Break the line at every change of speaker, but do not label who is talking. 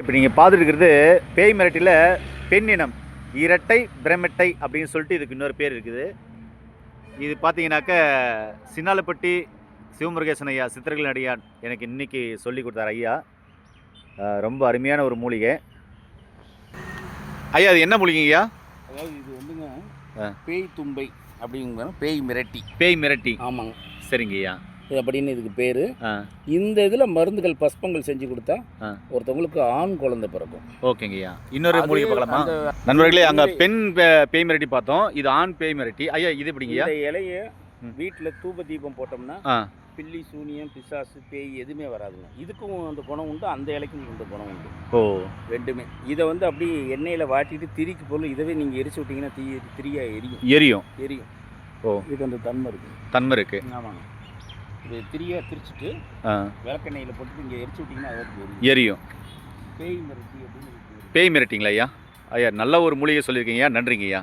இப்போ நீங்கள் பார்த்துட்டு இருக்கிறது பேய் மிரட்டியில் பெண்ணினம் இரட்டை பிரமெட்டை அப்படின்னு சொல்லிட்டு இதுக்கு இன்னொரு பேர் இருக்குது. இது பார்த்தீங்கன்னாக்க சின்னாலப்பட்டி சிவமுருகேசன் ஐயா சித்திரங்கள் அடியான் எனக்கு இன்றைக்கி சொல்லி கொடுத்தார் ஐயா. ரொம்ப அருமையான ஒரு மூலிகை ஐயா. அது என்ன மூலிகை ஐயா?
அதாவது இது வந்துங்க பேய் தும்பை அப்படிங்கிற பேய் மிரட்டி.
பேய் மிரட்டி,
ஆமாங்க.
சரிங்க ஐயா.
இது அப்படின்னு இதுக்கு பேர். இந்த இதில் மருந்துகள் பஸ்பங்கள் செஞ்சு கொடுத்தா ஒருத்தவங்களுக்கு ஆண் குழந்தை பிறக்கும்.
ஓகேங்க ஐயா. இன்னொரு மூலிகை பார்க்கலாமா நண்பர்களே? அங்கே பெண் பேய் மிரட்டி பார்த்தோம், இது ஆண் பேய் மிரட்டி. ஐயா இது எப்படிங்க?
இந்த இலையை வீட்டில் தூப தீபம் போட்டோம்னா பில்லி சூனியம் பிசாசு பேய் எதுவுமே வராதுங்க. இதுக்கும் அந்த குணம் உண்டு, அந்த இலைக்கும் இந்த குணம் உண்டு.
ஓ, ரெண்டுமே.
இதை வந்து அப்படியே எண்ணெயில் வாட்டிட்டு திரிக்கு பொருள் இதவே நீங்கள் எரிச்சு விட்டிங்கன்னா திரியா எரியும். ஓ, இதுக்கு அந்த தன்மை இருக்குது. ஆமாங்க. இது திரியாக திரிச்சிட்டு விளக்கெண்ணெயில் போட்டு இங்கே எரிச்சு விட்டிங்கன்னா அது
எரியும்.
பேய் மிரட்டி அப்படின்னு.
பேய் மிரட்டிங்களா ஐயா? ஐயா நல்ல ஒரு மூலிகை சொல்லியிருக்கீங்க ஐயா, நன்றிங்க ஐயா.